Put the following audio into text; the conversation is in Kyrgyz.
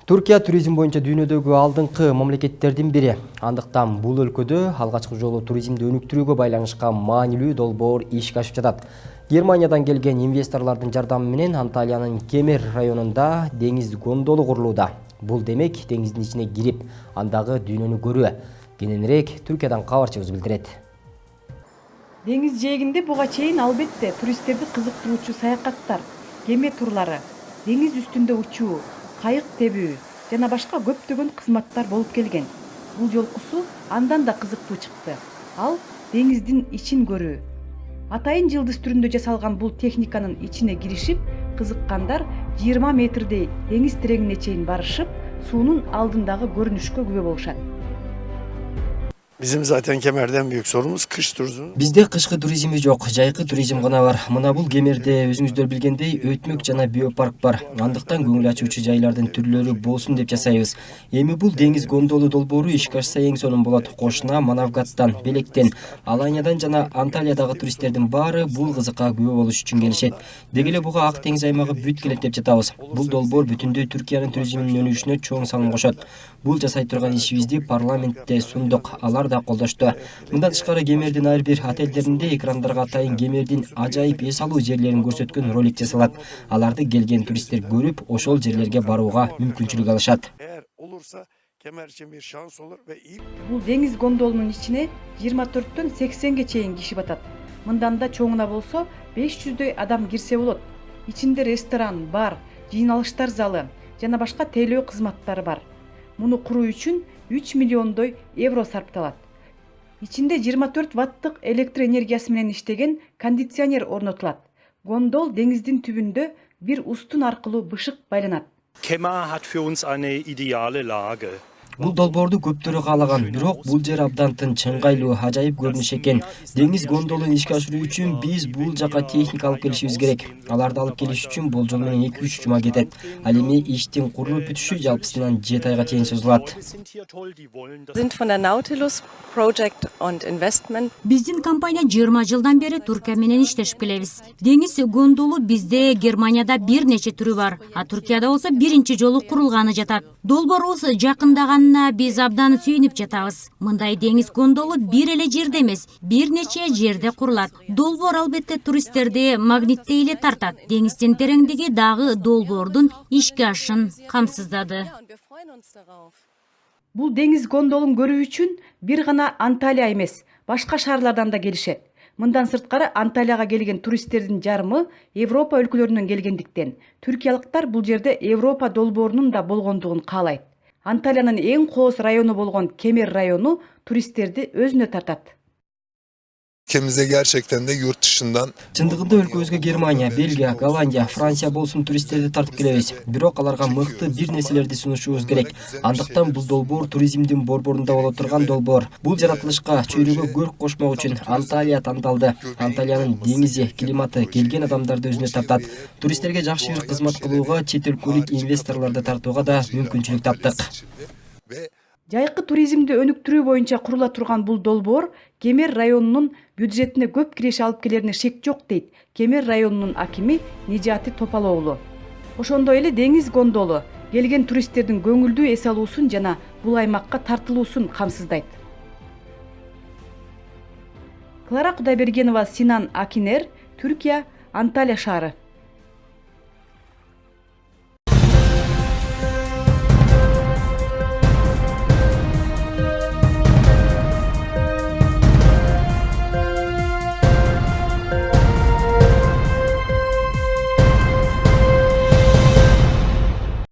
Түркия туризм боюнча дүйнөдөгү алдыңкы мамлекеттердин бири. Андыктан бул өлкөдө алгачкы жолу туризмди өнүктүрүүгө байланышкан маанилүү долбоор ишке ашып жатат. Германиядан келген инвесторлордун жардамы менен Анталиянын Кемер районунда деңиз гондолу курулууда. Бул демек деңиздин ичине кирип, андагы дүйнөнү көрүү. Кененирээк Түркиядан кабарчыбыз билдирет. Деңиз жээгинде буга чейин албетте туристтерди кызыктыруучу саякаттар, кеме турлары, деңиз үстүндө учуу, кайык тебүү жана башка көптөгөн кызматтар болуп келген. Бул жолкусу андан да кызыктуу чыкты. Ал деңиздин ичин көрүү. Атайын жылдыз түрүндө жасалган бул техниканын ичине киришип, кызыккандар 20 метрдей деңиз тереңине чейин барышып, суунун алдындагы көрүнүшкө күбө болушат. Bizim zaten Kemer'den büyük sorumuz kış turizmi. Бизде кышкы туризми жок, жайкы туризм гана бар. Мына бул Кемерде өзүңүздөр билгендей өтмөк жана биопарк бар. Андыктан көңүл ачуучу жайлардын түрлөрү болсун деп жасайбыз. Эми бул деңиз гондолу долбоору ишке ашса эң сонун болот. Кошуна Манавгаттан, Белектен, Аланиядан жана Анталиядагы туристтердин баары бул кызыкка күбө болуш үчүн келишет. Деги эле буга Ак деңиз аймагы бүт келет деп жатабыз. Бул долбоор бүтүндөй Түркиянын туризминин өнүгүшүнө чоң салым кошот. Бул жасай турган ишибизди парламентте сундук, алар да колдошту. Мындан тышкары Кемердин ар бир отелдеринде экрандарга атайын Кемердин ажайып эс алуу жерлерин көрсөткөн ролик жасалат. Аларды келген туристтер көрүп, ошол жерлерге барууга мүмкүнчүлүк алышат. Eğer olursa Kemer için bir şans olur ve iyi. Бул деңиз гондолунун ичине 24-төн 80ге чейин киши батат. Мындан да чоңуна болсо 500дөй адам кирсе болот. Ичинде ресторан, бар, жыйналыштар залы жана башка тейлөө кызматтары бар. Муну куруу үчүн 3 миллиондой евро сарпталат. Ичинде 24 ваттык электр энергиясы менен иштеген кондиционер орнотулат. Гондол деңиздин түбүндө бир устун аркылуу бышык байланат. Kemer hat für uns eine ideale Lage. Бул долбоорду көптөрү каалаган, бирок бул жер абдан тынч, ыңгайлуу, ажайып көрүнүш экен. Деңиз гондолун ишке ашыруу үчүн биз бул жака техника алып келишибиз керек. Аларды алып келиш үчүн болжол менен 2-3 жума кетет. Ал эми иштин курулуп бүтүшү жалпысынан 7 айга чейин созулат. Sind von der Nautilus Project and Investment. Биздин компания 20 жылдан бери Түркия менен иштешип келебиз. Деңиз гондолу бизде Германияда бир нече түрү бар, а Түркияда болсо биринчи жолу курулганы жатат. Долбоорубуз жакындаган биз абдан сүйүнүп жатабыз. Мындай деңиз гондолу бир эле жерде эмес, бир нече жерде курулат. Долбоор албетте туристтерди магниттей эле тартат. Деңиздин тереңдиги дагы долбоордун ишке ашышын камсыздады. Бул деңиз гондолун көрүү үчүн бир гана Анталия эмес, башка шаарлардан да келишет. Мындан сырткары Анталияга келген туристтердин жарымы Европа өлкөлөрүнөн келгендиктен, түркиялыктар бул жерде Европа долбоорунун да болгондугун каалайт. Анталиянын эң кооз району болгон Кемер району туристтерди өзүнө тартат. Ülkemize gerçekten de yurt dışından Чындыгында өлкөбүзгө Германия, Бельгия, Голландия, Франция болсун туристтерди тартып келебиз. Бирок аларга мыкты бир нерселерди сунушубуз керек. Андыктан бул долбоор туризмдин борборунда боло турган долбоор. Бул жаратылышка чөйрөгө көрк кошмок үчүн Анталия тандалды. Анталиянын деңизи, климаты келген адамдарды өзүнө тартат. Туристтерге жакшы бир кызмат кылууга, чет өлкөлүк инвесторлорду тартууга да мүмкүнчүлүк таптык. ve Жайкы туризмди өнүктүрүү боюнча курула турган бул долбоор Кемер районунун бюджетине көп киреше алып келерине шек жок дейт Кемер районунун акими Нижати Топалоğlu. Ошондой эле деңиз гондолу келген туристтердин көңүлдүү эс алуусун жана бул аймакка тартылуусун камсыздайт. Клара Кудайбергенова, Синан Акинер, Түркия, Анталия шаары.